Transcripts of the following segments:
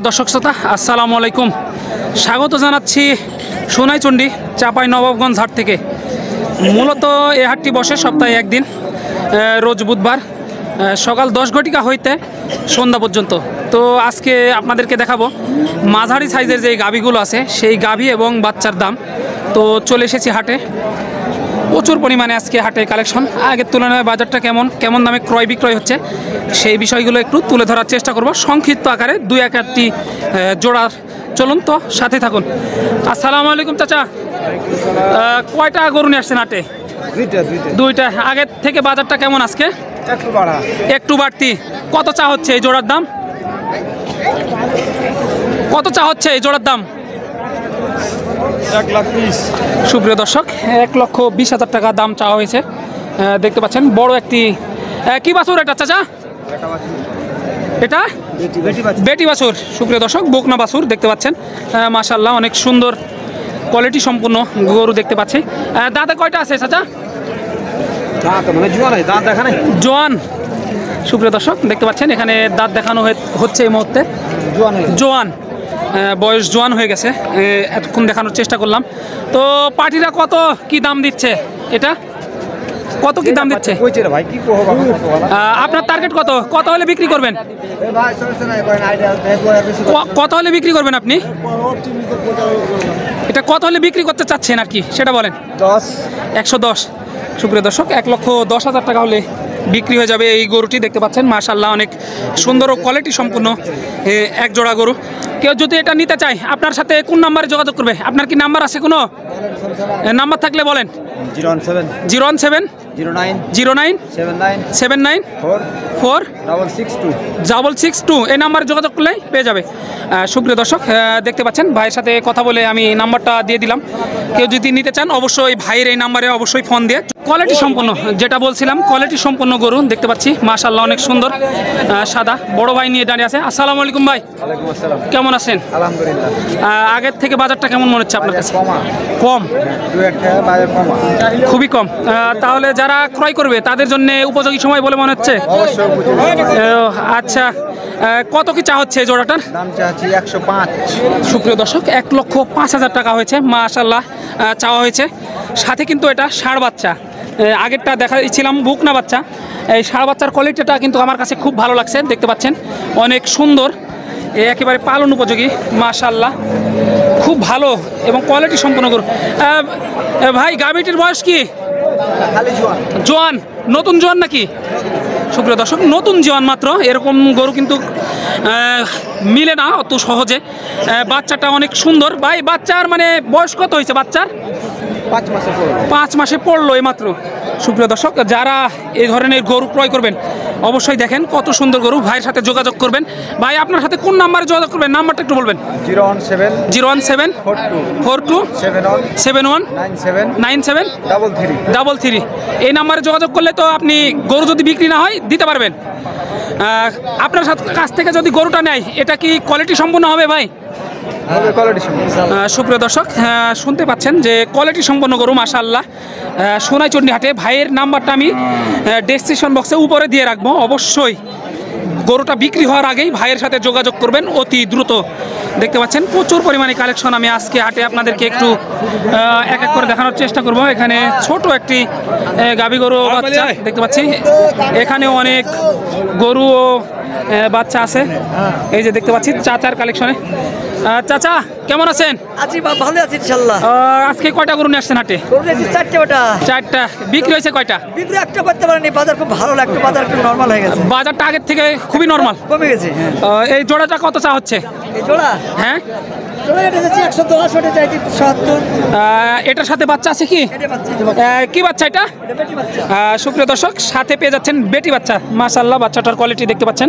দর্শক শ্রোতা আসসালামু আলাইকুম, স্বাগত জানাচ্ছি সোনাইচন্ডী চাঁপাইনবাবগঞ্জ হাট থেকে। মূলত এই হাটটি বসে সপ্তাহে একদিন, রোজ বুধবার সকাল 10 ঘটিকা হইতে সন্ধ্যা পর্যন্ত। তো আজকে আপনাদেরকে দেখাবো মাঝারি সাইজের যে গাভীগুলো আছে সেই গাভী এবং বাচ্চার দাম। তো চলে এসেছি হাটে, প্রচুর পরিমাণে আজকে হাটে কালেকশন। আগের তুলনায় বাজারটা কেমন দামে ক্রয় বিক্রয় হচ্ছে সেই বিষয়গুলো একটু তুলে ধরার চেষ্টা করব সংক্ষিপ্ত আকারে, দুই একটি জোড়ার। চলুন তো সাথে থাকুন। আসসালামু আলাইকুম চাচা, কয়টা গরু নিয়ে আসছেন হাটে? দুইটা। আগের থেকে বাজারটা কেমন আজকে? একটু বাড়তি। কত চা হচ্ছে এই জোড়ার দাম? কত চা হচ্ছে এই জোড়ার দাম? 1,20,000। সুপ্রিয় দর্শক, 1,20,000 টাকা দাম চাওয়া হয়েছে। দেখতে পাচ্ছেন বড় একটি কি বাছুর এটা চাচা? এটা বেটি বাছুর। সুপ্রিয় দর্শক, বকনা বাছুর দেখতে পাচ্ছেন। মাশাআল্লাহ, অনেক সুন্দর কোয়ালিটি সম্পূর্ণ গরু দেখতে পাচ্ছি। দাঁতে কয়টা আছে চাচা? জোয়ান। সুপ্রিয় দর্শক দেখতে পাচ্ছেন এখানে দাঁত দেখানো হচ্ছে এই মুহূর্তে। জোয়ান বয়স জোয়ান হয়ে গেছে, এতক্ষণ দেখানোর চেষ্টা করলাম। তো পার্টিরা কত কি দাম দিচ্ছে? এটা কত কি দাম দিচ্ছে? আপনার টার্গেট কত? কত হলে বিক্রি করবেন? কত হলে বিক্রি করবেন আপনি? এটা কত হলে বিক্রি করতে চাচ্ছেন আর কি সেটা বলেন। 110। সুপ্রিয় দর্শক, 1,10,000 টাকা হলে বিক্রি হয়ে যাবে এই গরুটি। দেখতে পাচ্ছেন মাশাআল্লাহ, অনেক সুন্দর ও কোয়ালিটি সম্পূর্ণ এক জোড়া গরু। কেউ যদি এটা নিতে চায় আপনার সাথে কোন নাম্বারে যোগাযোগ করবে? আপনার কি নাম্বার আছে কোনো? নাম্বার থাকলে বলেন। 017 09 79 4 662 এই নাম্বারে যোগাযোগ করলেই পেয়ে যাবে। সুপ্রিয় দর্শক দেখতে পাচ্ছেন ভাইয়ের সাথে কথা বলে আমি নাম্বারটা দিয়ে দিলাম। কেউ যদি নিতে চান অবশ্যই ভাইয়ের এই নাম্বারে অবশ্যই ফোন দিয়ে। কোয়ালিটি সম্পন্ন, যেটা বলছিলাম কোয়ালিটি সম্পন্ন গরু দেখতে পাচ্ছি মাশাআল্লাহ, অনেক সুন্দর সাদা। বড় ভাই নিয়ে দাঁড়িয়ে আছে। আসসালামু আলাইকুম ভাই, কেমন আছেন? আলহামদুলিল্লাহ। আগের থেকে বাজারটা কেমন মনে হচ্ছে আপনার কাছে? কম, খুবই কম। তাহলে যারা ক্রয় করবে তাদের জন্য উপযোগী সময় বলে মনে হচ্ছে? আচ্ছা, কত কি চা হচ্ছে জোড়াটার দাম? চাচ্ছি 105। সুপ্রিয় দর্শক, 1,05,000 টাকা হয়েছে মাশাআল্লাহ চাওয়া হয়েছে। সাথে কিন্তু এটা ষাঁড় বাচ্চা, আগেরটা দেখাচ্ছিলাম বুকনা বাচ্চা। এই ষাঁড় বাচ্চার কোয়ালিটিটা কিন্তু আমার কাছে খুব ভালো লাগছে। দেখতে পাচ্ছেন অনেক সুন্দর, একেবারে পালন উপযোগী মাশাআল্লাহ, খুব ভালো এবং কোয়ালিটি সম্পন্ন গরু। ভাই গাভীটির বয়স কি? জোয়ান। নতুন জোয়ান নাকি? সুপ্রিয় দর্শক, নতুন জোয়ান মাত্র। এরকম গরু কিন্তু মিলে না অত সহজে। বাচ্চাটা অনেক সুন্দর। ভাই বাচ্চার মানে বয়স কত হয়েছে বাচ্চার? 5 মাসে পড়লো এইমাত্র। সুপ্রিয় দর্শক, যারা এই ধরনের গরু ক্রয় করবেন অবশ্যই দেখেন কত সুন্দর গরু। ভাইয়ের সাথে যোগাযোগ করবেন। ভাই আপনার সাথে কোন নাম্বারে যোগাযোগ করবেন? নাম্বারটা একটু বলবেন। 017 42 71 97 33 এই নাম্বারে যোগাযোগ করলে তো আপনি গরু যদি বিক্রি না হয় দিতে পারবেন। আপনার কাছ থেকে যদি গরুটা নেয় এটা কি কোয়ালিটি সম্পন্ন হবে ভাই? সুপ্রিয় দর্শক শুনতে পাচ্ছেন যে কোয়ালিটি সম্পন্ন গরু মাশাআল্লাহ। সোনাইচন্ডী হাটে ভাইয়ের নাম্বারটা আমি ডেসক্রিপশন বক্সে উপরে দিয়ে রাখবো। অবশ্যই গরুটা বিক্রি হওয়ার আগেই ভাইয়ের সাথে যোগাযোগ করবেন অতি দ্রুত। দেখতে পাচ্ছেন প্রচুর পরিমাণে কালেকশন আমি আজকে হাটে আপনাদেরকে একটু এক এক করে দেখানোর চেষ্টা করব। এখানে ছোট একটি গাভী গরু বাচ্চা দেখতে পাচ্ছি। এখানে অনেক গরু ও বাচ্চা আছে। এই যে দেখতে পাচ্ছি চাচার কালেকশনে। চাচা কেমন আছেন? আছি, ভালো আছি ইনশাআল্লাহ। আজকে কয়টা গরু নিয়ে আসছেন হাটে? চারটা। বিক্রি হয়েছে কয়টা? বিক্রি একটা করতে পারেনি, বাজার খুব ভালো লাগতো, বাজার একটু নরমাল হয়ে গেছে। বাজারটা আগের থেকে খুবই নরমাল কমে গেছে। এই জোড়াটা কত চা হচ্ছে? এই জোড়া? হ্যাঁ, এটার সাথে বাচ্চা আছে কি? কি বাচ্চা এটা? সুপ্রিয় দর্শক, সাথে পেয়ে যাচ্ছেন বেটি বাচ্চা মাশাআল্লাহ। বাচ্চাটার কোয়ালিটি দেখতে পাচ্ছেন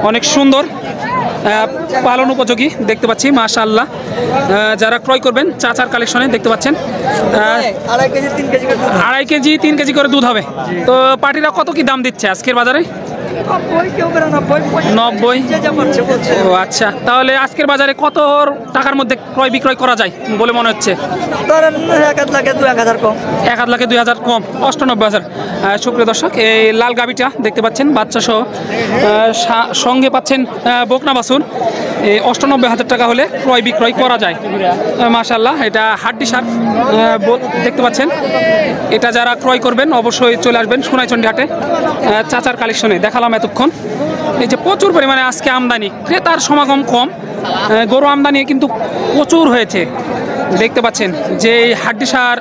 অনেক সুন্দর, পালন উপযোগী দেখতে পাচ্ছি মাশাআল্লাহ। যারা ক্রয় করবেন চাচার কালেকশনে দেখতে পাচ্ছেন 2.5 কেজি 3 কেজি 3 কেজি করে দুধ হবে। তো পার্টিরা কত কি দাম দিচ্ছে আজকের বাজারে? কেউ বেরো না, 90। যে যা পারছে বলছে। ও আচ্ছা, তাহলে আজকের বাজারে কত টাকার মধ্যে ক্রয় বিক্রয় করা যায় বলে মনে হচ্ছে? ধরেন 1 লাখে 2-1000 কম। 1 লাখে 2000 কম, 98,000। সুপ্রিয় দর্শক, এই লাল গাবিটা দেখতে পাচ্ছেন বাচ্চা সহ, সঙ্গে পাচ্ছেন বকনা বাছুর। এই 98,000 টাকা হলে ক্রয় বিক্রয় করা যায়। মাশাআল্লাহ, এটা হাড্ডি সার দেখতে পাচ্ছেন। এটা যারা ক্রয় করবেন অবশ্যই চলে আসবেন সোনাইচন্ডী হাটে চাচার কালেকশনে। দেখালাম এতক্ষণ। এই যে প্রচুর পরিমাণে আজকে আমদানি, ক্রেতার সমাগম কম, গরু আমদানি কিন্তু প্রচুর হয়েছে। দেখতে পাচ্ছেন যে এই হাড্ডি সার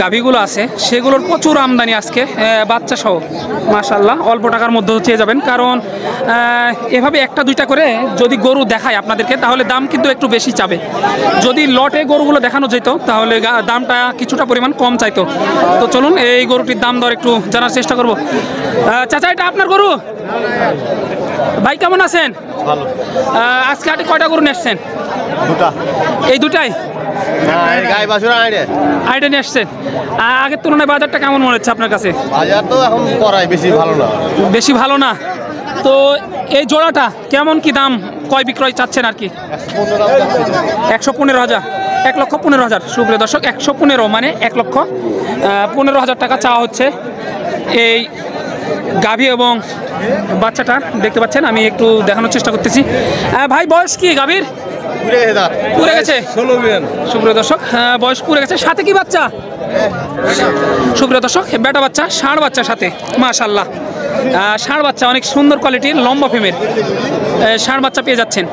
গাভীগুলো আছে সেগুলোর প্রচুর আমদানি আজকে, বাচ্চা সহ। মাশাআল্লাহ, অল্প টাকার মধ্যে চেয়ে যাবেন, কারণ এভাবে 1-2টা করে যদি গরু দেখায় আপনাদেরকে তাহলে দাম কিন্তু একটু বেশি চাবে। যদি লটে গরুগুলো দেখানো যেত তাহলে দামটা কিছুটা পরিমাণ কম চাইতো। তো চলুন এই গরুটির দাম দর একটু জানার চেষ্টা করব। চাচা, এটা আপনার গরু? ভাই কেমন আছেন? ভালো। আজকে হাটে কয়টা গরু নিয়ে আসছেন? দুটা। এই দুটাই গাই বাছুর আইডিয়া নিয়ে আসছেন। আগের তুলনায় বাজারটা কেমন মনে হচ্ছে আপনার কাছে? বাজার তো এখন পড়ায় বেশি ভালো না। বেশি ভালো না? তো এই জোড়াটা কেমন কি দাম ক্রয় বিক্রয় চাচ্ছেন আর কি? 115,000। 1,15,000। সুপ্রিয় দর্শক, 115 মানে 1,15,000 টাকা চাওয়া হচ্ছে এই গাভী এবং বাচ্চাটার। দেখতে পাচ্ছেন, আমি একটু দেখানোর চেষ্টা করতেছি। ভাই, বয়স কি গাভীর? পুরে গেছে। সুপ্রিয় দর্শক, বয়স পুরে গেছে। সাথে কি বাচ্চা? সুপ্রিয় দর্শক, বেটা বাচ্চা, ষাঁড় বাচ্চার সাথে। মাশাআল্লাহ, ষাঁড় বাচ্চা, অনেক সুন্দর কোয়ালিটির, লম্বা ফেমের ষাঁড় বাচ্চা পেয়ে যাচ্ছেন।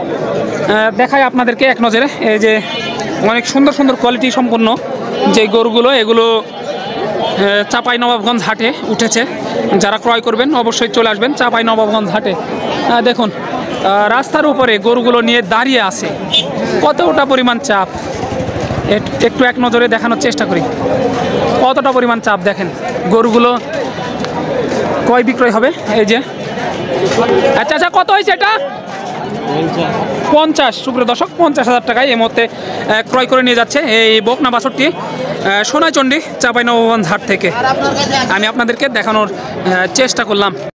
দেখাই আপনাদেরকে এক নজরে। এই যে অনেক সুন্দর সুন্দর কোয়ালিটি সম্পন্ন যে গরুগুলো, এগুলো চাঁপাইনবাবগঞ্জ হাটে উঠেছে। যারা ক্রয় করবেন অবশ্যই চলে আসবেন চাঁপাইনবাবগঞ্জ হাটে। দেখুন, রাস্তার উপরে গরুগুলো নিয়ে দাঁড়িয়ে আছে, কতটা পরিমাণ চাপ। একটু এক নজরে দেখানোর চেষ্টা করি কতটা পরিমাণ চাপ। দেখেন, গরুগুলো ক্রয় বিক্রয় হবে। এই যে আচ্ছা আচ্ছা, কত হয়েছে এটা? 50। সুপ্রিয় দর্শক, 50,000 টাকায় এই মুহূর্তে ক্রয় করে নিয়ে যাচ্ছে এই বকনা বাছুরটি সোনাইচন্ডী চাঁপাইনবাবগঞ্জ হাট থেকে। আমি আপনাদেরকে দেখানোর চেষ্টা করলাম।